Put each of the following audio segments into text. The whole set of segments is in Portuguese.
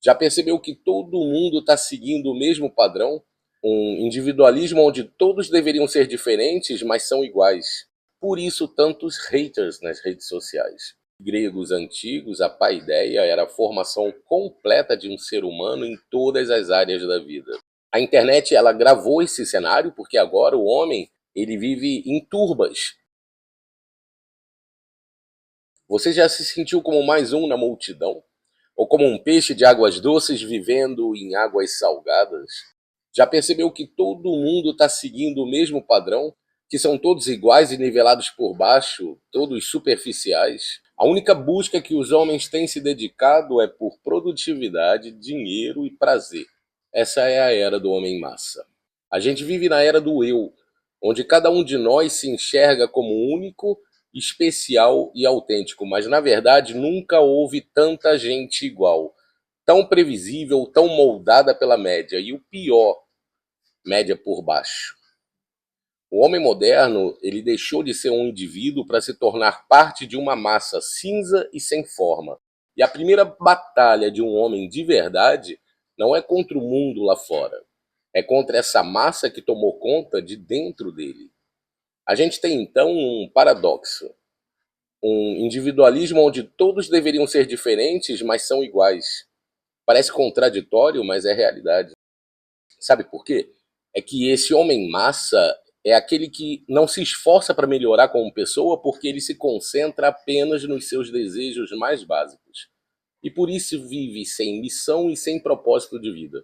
Já percebeu que todo mundo está seguindo o mesmo padrão? Um individualismo onde todos deveriam ser diferentes, mas são iguais. Por isso, tantos haters nas redes sociais. Gregos antigos, a paideia era a formação completa de um ser humano em todas as áreas da vida. A internet ela gravou esse cenário porque agora o homem ele vive em turbas. Você já se sentiu como mais um na multidão? Ou como um peixe de águas doces vivendo em águas salgadas? Já percebeu que todo mundo está seguindo o mesmo padrão? Que são todos iguais e nivelados por baixo, todos superficiais? A única busca que os homens têm se dedicado é por produtividade, dinheiro e prazer. Essa é a era do homem massa. A gente vive na era do eu, onde cada um de nós se enxerga como único, especial e autêntico, mas na verdade nunca houve tanta gente igual, tão previsível, tão moldada pela média, e o pior, média por baixo. O homem moderno, ele deixou de ser um indivíduo para se tornar parte de uma massa cinza e sem forma. E a primeira batalha de um homem de verdade não é contra o mundo lá fora, é contra essa massa que tomou conta de dentro dele. A gente tem então um paradoxo, um individualismo onde todos deveriam ser diferentes, mas são iguais. Parece contraditório, mas é realidade. Sabe por quê? É que esse homem massa é aquele que não se esforça para melhorar como pessoa porque ele se concentra apenas nos seus desejos mais básicos. E por isso vive sem missão e sem propósito de vida.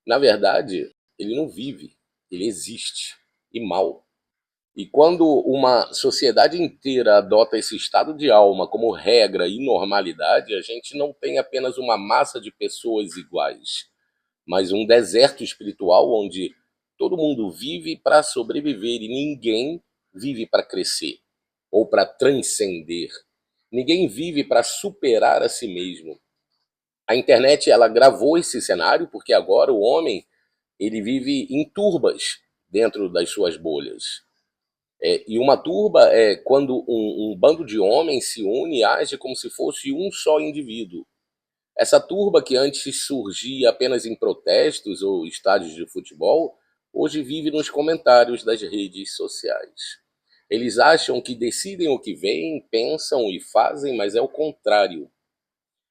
Na verdade, ele não vive, ele existe. E mal. E quando uma sociedade inteira adota esse estado de alma como regra e normalidade, a gente não tem apenas uma massa de pessoas iguais, mas um deserto espiritual onde todo mundo vive para sobreviver e ninguém vive para crescer ou para transcender. Ninguém vive para superar a si mesmo. A internet ela gravou esse cenário porque agora o homem ele vive em turbas dentro das suas bolhas. E uma turba é quando um bando de homens se une e age como se fosse um só indivíduo. Essa turba que antes surgia apenas em protestos ou estádios de futebol, hoje vive nos comentários das redes sociais. Eles acham que decidem o que veem, pensam e fazem, mas é o contrário.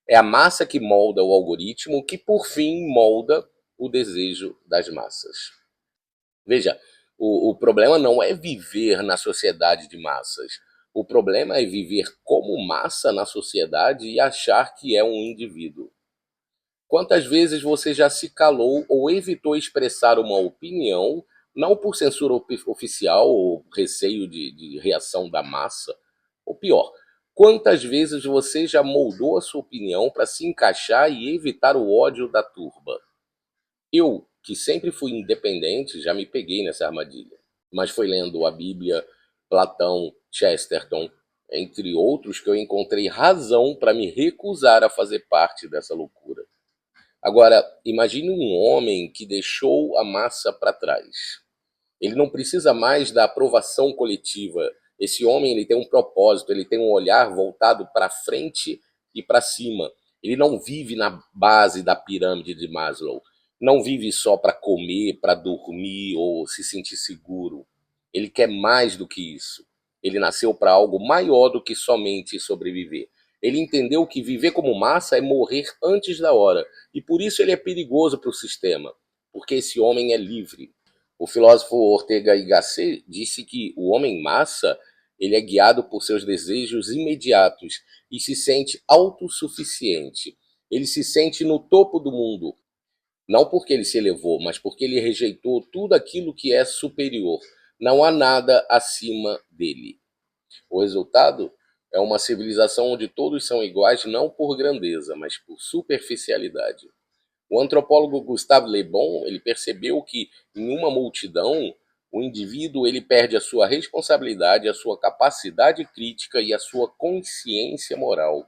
É a massa que molda o algoritmo, que por fim molda o desejo das massas. Veja, o problema não é viver na sociedade de massas. O problema é viver como massa na sociedade e achar que é um indivíduo. Quantas vezes você já se calou ou evitou expressar uma opinião, não por censura oficial ou receio de reação da massa? Ou pior, quantas vezes você já moldou a sua opinião para se encaixar e evitar o ódio da turba? Eu, que sempre fui independente, já me peguei nessa armadilha. Mas foi lendo a Bíblia, Platão, Chesterton, entre outros, que eu encontrei razão para me recusar a fazer parte dessa loucura. Agora, imagine um homem que deixou a massa para trás. Ele não precisa mais da aprovação coletiva. Esse homem ele tem um propósito, ele tem um olhar voltado para frente e para cima. Ele não vive na base da pirâmide de Maslow. Não vive só para comer, para dormir ou se sentir seguro. Ele quer mais do que isso. Ele nasceu para algo maior do que somente sobreviver. Ele entendeu que viver como massa é morrer antes da hora. E por isso ele é perigoso para o sistema. Porque esse homem é livre. O filósofo Ortega y Gasset disse que o homem massa ele é guiado por seus desejos imediatos e se sente autossuficiente. Ele se sente no topo do mundo, não porque ele se elevou, mas porque ele rejeitou tudo aquilo que é superior. Não há nada acima dele. O resultado é uma civilização onde todos são iguais não por grandeza, mas por superficialidade. O antropólogo Gustave Le Bon ele percebeu que em uma multidão o indivíduo ele perde a sua responsabilidade, a sua capacidade crítica e a sua consciência moral.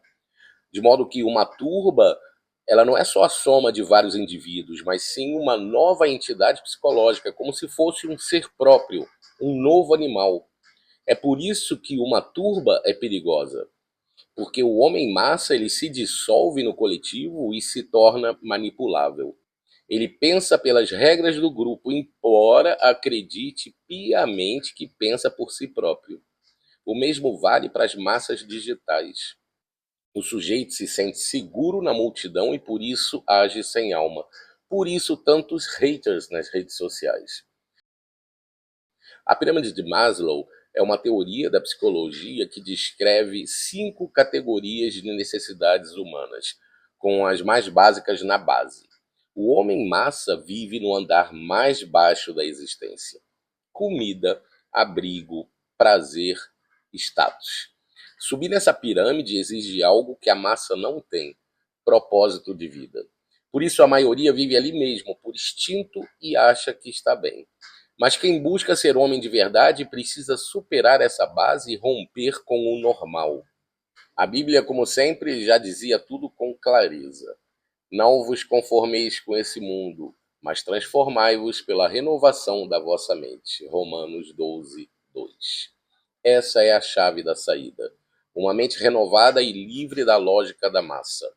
De modo que uma turba ela não é só a soma de vários indivíduos, mas sim uma nova entidade psicológica, como se fosse um ser próprio, um novo animal. É por isso que uma turba é perigosa. porque o homem massa ele se dissolve no coletivo e se torna manipulável. Ele pensa pelas regras do grupo, embora acredite piamente que pensa por si próprio. O mesmo vale para as massas digitais. O sujeito se sente seguro na multidão e por isso age sem alma. Por isso tantos haters nas redes sociais. A pirâmide de Maslow é uma teoria da psicologia que descreve 5 categorias de necessidades humanas, com as mais básicas na base. O homem massa vive no andar mais baixo da existência: comida, abrigo, prazer, status. Subir nessa pirâmide exige algo que a massa não tem: propósito de vida. Por isso a maioria vive ali mesmo, por instinto, e acha que está bem. Mas quem busca ser homem de verdade precisa superar essa base e romper com o normal. A Bíblia, como sempre, já dizia tudo com clareza: não vos conformeis com esse mundo, mas transformai-vos pela renovação da vossa mente. Romanos 12, 2. Essa é a chave da saída. Uma mente renovada e livre da lógica da massa.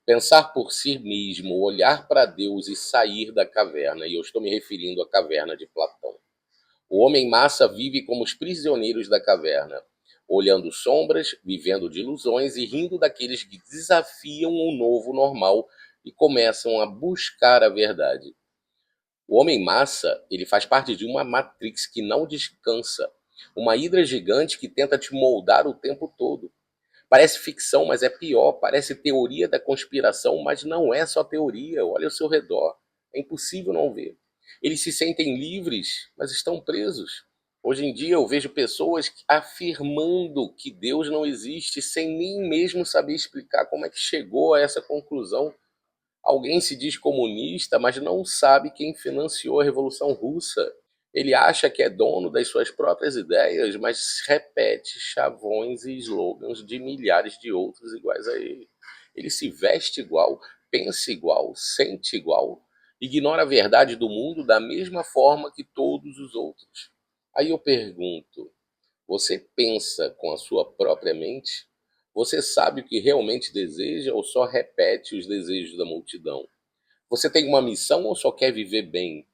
Pensar por si mesmo, olhar para Deus e sair da caverna. E eu estou me referindo à caverna de Platão. O homem massa vive como os prisioneiros da caverna, olhando sombras, vivendo de ilusões e rindo daqueles que desafiam o novo normal e começam a buscar a verdade. O homem massa, ele faz parte de uma matrix que não descansa, uma hidra gigante que tenta te moldar o tempo todo. Parece ficção, mas é pior, parece teoria da conspiração, mas não é só teoria. Olha ao seu redor, é impossível não ver. Eles se sentem livres, mas estão presos. Hoje em dia eu vejo pessoas afirmando que Deus não existe sem nem mesmo saber explicar como é que chegou a essa conclusão. Alguém se diz comunista, mas não sabe quem financiou a Revolução Russa. Ele acha que é dono das suas próprias ideias, mas repete chavões e slogans de milhares de outros iguais a ele. Ele se veste igual, pensa igual, sente igual, ignora a verdade do mundo da mesma forma que todos os outros. Aí eu pergunto: você pensa com a sua própria mente? Você sabe o que realmente deseja ou só repete os desejos da multidão? Você tem uma missão ou só quer viver bem?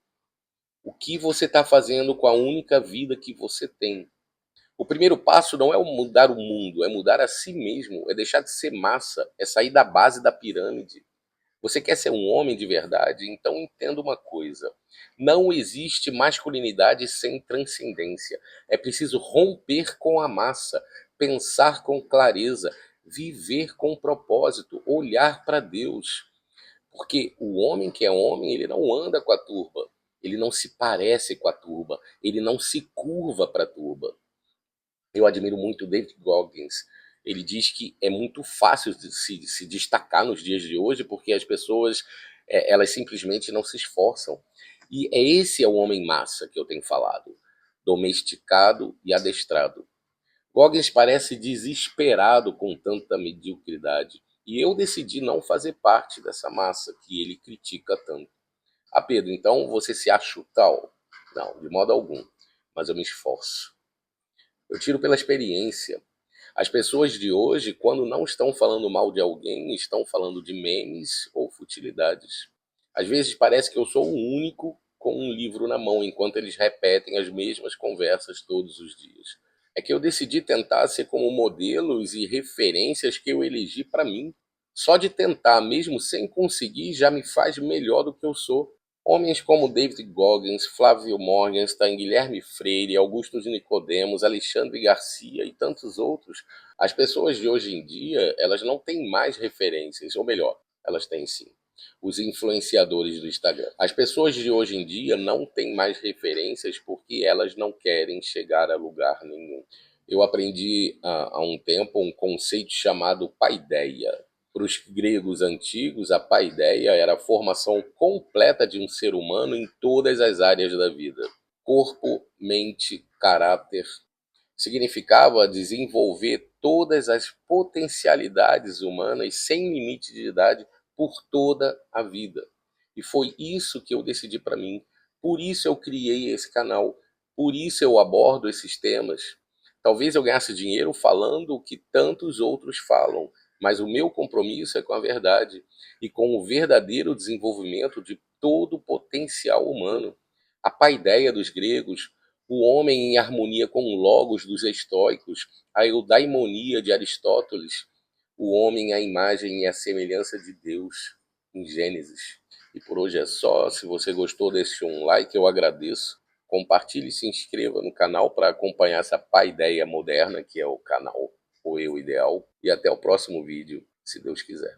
O que você está fazendo com a única vida que você tem? O primeiro passo não é mudar o mundo, é mudar a si mesmo, é deixar de ser massa, é sair da base da pirâmide. Você quer ser um homem de verdade? Então entenda uma coisa: não existe masculinidade sem transcendência. É preciso romper com a massa, pensar com clareza, viver com propósito, olhar para Deus. Porque o homem que é homem, ele não anda com a turba, ele não se parece com a turba, ele não se curva para a turba. Eu admiro muito o David Goggins. Ele diz que é muito fácil de se destacar nos dias de hoje porque as pessoas elas simplesmente não se esforçam. E esse é o homem massa que eu tenho falado, domesticado e adestrado. Goggins parece desesperado com tanta mediocridade e eu decidi não fazer parte dessa massa que ele critica tanto. Ah, Pedro, então você se acha tal? Não, de modo algum, mas eu me esforço. Eu tiro pela experiência. As pessoas de hoje, quando não estão falando mal de alguém, estão falando de memes ou futilidades. Às vezes parece que eu sou o único com um livro na mão, enquanto eles repetem as mesmas conversas todos os dias. É que eu decidi tentar ser como modelos e referências que eu elegi para mim. Só de tentar, mesmo sem conseguir, já me faz melhor do que eu sou. Homens como David Goggins, Flávio Morgenstern, Guilherme Freire, Augusto de Nicodemos, Alexandre Garcia e tantos outros, as pessoas de hoje em dia, elas não têm mais referências, ou melhor, elas têm sim. Os influenciadores do Instagram. As pessoas de hoje em dia não têm mais referências porque elas não querem chegar a lugar nenhum. Eu aprendi há um tempo um conceito chamado paideia. Para os gregos antigos, a paideia era a formação completa de um ser humano em todas as áreas da vida: corpo, mente, caráter. Significava desenvolver todas as potencialidades humanas sem limite de idade por toda a vida. E foi isso que eu decidi para mim. Por isso eu criei esse canal. Por isso eu abordo esses temas. Talvez eu ganhasse dinheiro falando o que tantos outros falam, mas o meu compromisso é com a verdade e com o verdadeiro desenvolvimento de todo o potencial humano. A paideia dos gregos, o homem em harmonia com o logos dos estoicos, a eudaimonia de Aristóteles, o homem à imagem e à semelhança de Deus, em Gênesis. E por hoje é só. Se você gostou, deixe um like, eu agradeço. Compartilhe e se inscreva no canal para acompanhar essa paideia moderna que é o canal O Eu Ideal. E até o próximo vídeo, se Deus quiser.